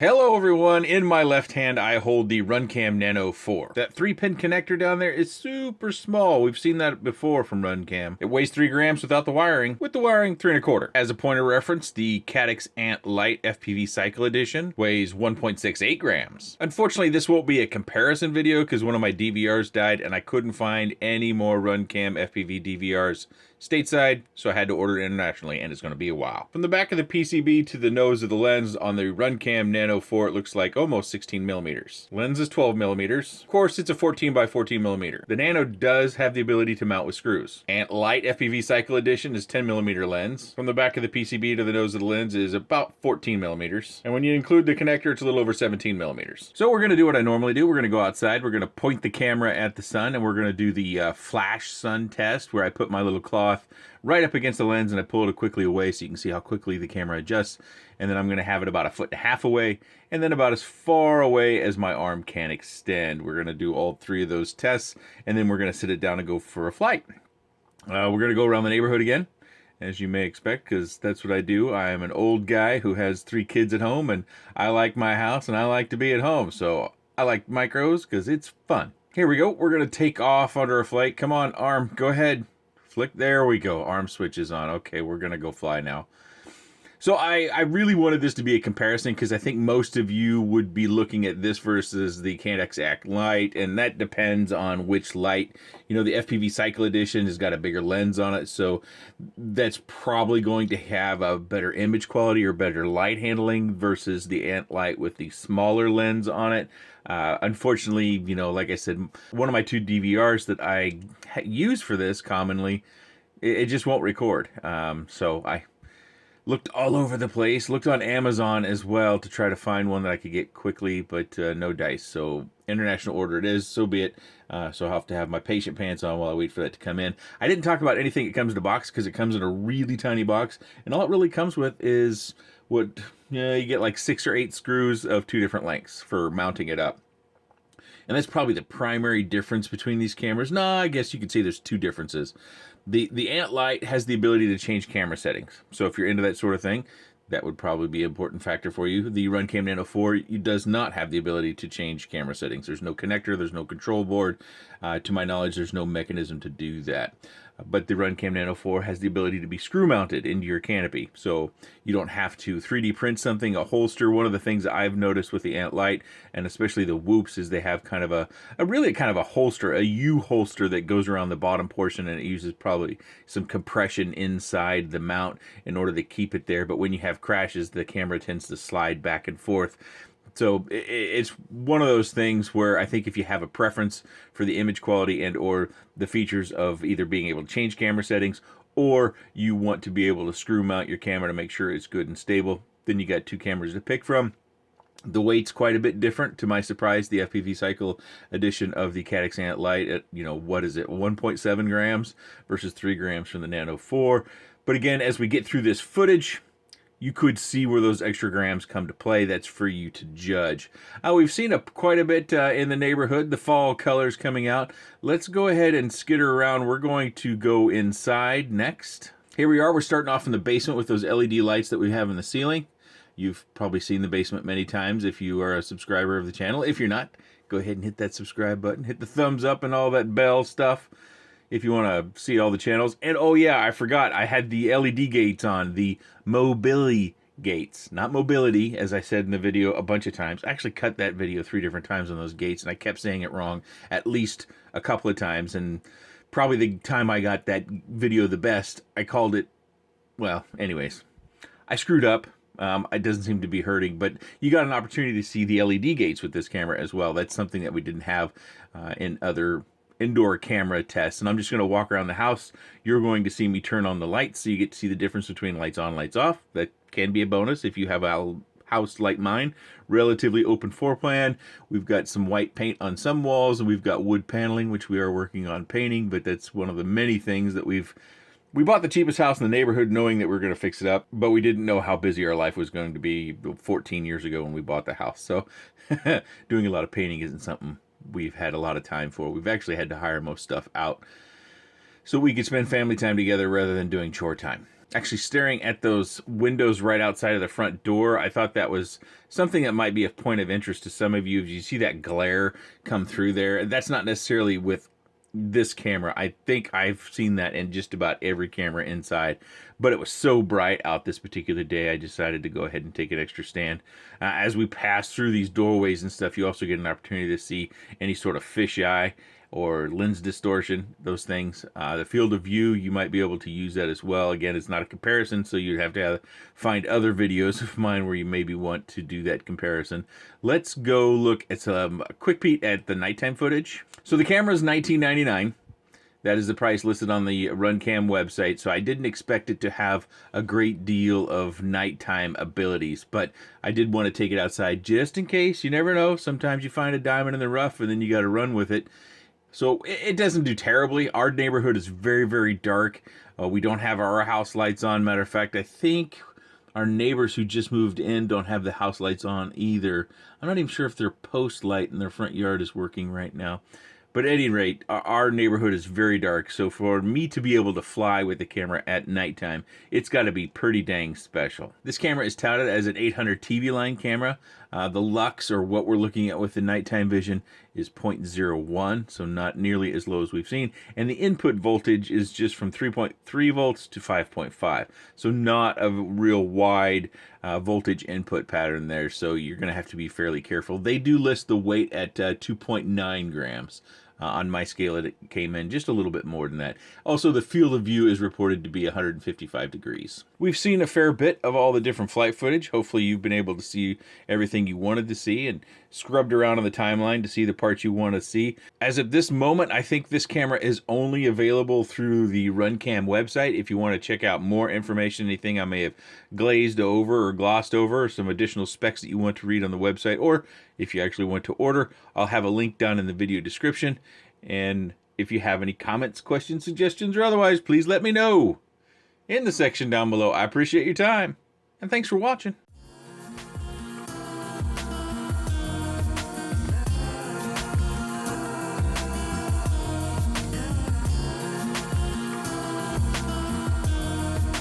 Hello everyone, in my left hand I hold the RunCam Nano 4. That 3-pin connector down there is super small. We've seen that before from RunCam. It weighs 3 grams without the wiring. With the wiring, 3¼ As a point of reference, the Caddx Ant-Lite FPV Cycle Edition weighs 1.68 grams. Unfortunately, this won't be a comparison video because one of my DVRs died and I couldn't find any more RunCam FPV DVRs stateside, so I had to order it internationally, and it's going to be a while. From the back of the PCB to the nose of the lens on the RunCam Nano 4, it looks like almost 16 millimeters. Lens is 12 millimeters. Of course, it's a 14 by 14 millimeter. The Nano does have the ability to mount with screws. Ant-Lite FPV Cycle Edition is 10 millimeter lens. From the back of the PCB to the nose of the lens is about 14 millimeters. And when you include the connector, it's a little over 17 millimeters. So we're going to do what I normally do. We're going to go outside. We're going to point the camera at the sun, and we're going to do the flash sun test, where I put my little cloth right up against the lens and I pull it quickly away so you can see how quickly the camera adjusts. And then I'm going to have it about 1.5 feet away, and then about as far away as my arm can extend. We're going to do all 3 of those tests, and then we're going to sit it down and go for a flight. We're going to go around the neighborhood again, as you may expect, because that's what I do. I am an old guy who has 3 kids at home, and I like my house and I like to be at home. So I like micros because it's fun. Here we go. We're going to take off under a flight. Come on, arm, go ahead. Flick, there we go. Arm switch is on. Okay, we're gonna go fly now. So I really wanted this to be a comparison because I think most of you would be looking at this versus the Caddx Ant-Lite, and that depends on which light. You know, the FPV Cycle Edition has got a bigger lens on it, so that's probably going to have a better image quality or better light handling versus the Ant-Lite with the smaller lens on it. Unfortunately, you know, like I said, one of my 2 DVRs that I use for this commonly, it just won't record. So I looked all over the place, looked on Amazon as well to try to find one that I could get quickly, but no dice. So international order it is, so be it. So I'll have to have my patient pants on while I wait for that to come in. I didn't talk about anything that comes in a box because it comes in a really tiny box, and all it really comes with is what, you get like 6 or 8 screws of 2 different lengths for mounting it up. And that's probably the primary difference between these cameras. No, I guess you could say there's 2 differences. The Ant-Lite has the ability to change camera settings. So if you're into that sort of thing, that would probably be an important factor for you. The RunCam Nano 4 does not have the ability to change camera settings. There's no connector, there's no control board. To my knowledge, there's no mechanism to do that. But the RunCam Nano 4 has the ability to be screw mounted into your canopy. So you don't have to 3D print something, a holster. One of the things I've noticed with the Ant-Lite, and especially the Whoops, is they have kind of a really kind of a holster, a U holster that goes around the bottom portion, and it uses probably some compression inside the mount in order to keep it there. But when you have crashes, the camera tends to slide back and forth. So it's one of those things where I think if you have a preference for the image quality and or the features of either being able to change camera settings, or you want to be able to screw mount your camera to make sure it's good and stable, then you got 2 cameras to pick from. The weight's quite a bit different, to my surprise. The FPV Cycle Edition of the Caddx Ant-Lite at, what is it, 1.7 grams versus 3 grams from the Nano 4. But again, as we get through this footage, you could see where those extra grams come to play. That's for you to judge. We've seen quite a bit in the neighborhood, the fall colors coming out. Let's go ahead and skitter around. We're going to go inside next. Here we are. We're starting off in the basement with those LED lights that we have in the ceiling. You've probably seen the basement many times if you are a subscriber of the channel. If you're not, go ahead and hit that subscribe button. Hit the thumbs up and all that bell stuff if you want to see all the channels. And oh yeah, I forgot, I had the LED gates on, the mobility gates, not mobility, as I said in the video a bunch of times. I actually cut that video 3 different times on those gates, and I kept saying it wrong at least a couple of times, and probably the time I got that video the best, I called it, well, anyways, I screwed up. It doesn't seem to be hurting, but you got an opportunity to see the LED gates with this camera as well. That's something that we didn't have in other indoor camera tests. And I'm just going to walk around the house. You're going to see me turn on the lights, so you get to see the difference between lights on, lights off. That can be a bonus if you have a house like mine. Relatively open floor plan. We've got some white paint on some walls, and we've got wood paneling, which we are working on painting, but that's one of the many things that we bought the cheapest house in the neighborhood knowing that we were going to fix it up, but we didn't know how busy our life was going to be 14 years ago when we bought the house. So doing a lot of painting isn't something we've had a lot of time for. We've actually had to hire most stuff out so we could spend family time together rather than doing chore time. actually staring at those windows right outside of the front door. I thought that was something that might be a point of interest to some of you. If you see that glare come through there, that's not necessarily with this camera. I think I've seen that in just about every camera inside, but it was so bright out this particular day, I decided to go ahead and take an extra stand. As we pass through these doorways and stuff, you also get an opportunity to see any sort of fisheye or lens distortion, those things. The field of view, you might be able to use that as well. Again, it's not a comparison, so you'd have to find other videos of mine where you maybe want to do that comparison. Let's go look at some quick peek at the nighttime footage. So the camera is $19.99. That is the price listed on the RunCam website, so I didn't expect it to have a great deal of nighttime abilities, but I did want to take it outside just in case. You never know. Sometimes you find a diamond in the rough and then you got to run with it. So it doesn't do terribly. Our neighborhood is very, very dark. We don't have our house lights on. Matter of fact, I think our neighbors who just moved in don't have the house lights on either. I'm not even sure if their post light in their front yard is working right now. But at any rate, our neighborhood is very dark, so for me to be able to fly with the camera at nighttime, it's got to be pretty dang special. This camera is touted as an 800 TV line camera. The lux, or what we're looking at with the nighttime vision, is 0.01, so not nearly as low as we've seen. And the input voltage is just from 3.3 volts to 5.5, so not a real wide voltage input pattern there, so you're going to have to be fairly careful. They do list the weight at 2.9 grams. On my scale, it came in just a little bit more than that. Also, the field of view is reported to be 155 degrees. We've seen a fair bit of all the different flight footage. Hopefully, you've been able to see everything you wanted to see and scrubbed around on the timeline to see the parts you want to see. As of this moment, I think this camera is only available through the RunCam website. If you want to check out more information, anything I may have glazed over or glossed over, or some additional specs that you want to read on the website, or if you actually want to order, I'll have a link down in the video description. And if you have any comments, questions, suggestions, or otherwise, please let me know in the section down below. I appreciate your time, and thanks for watching.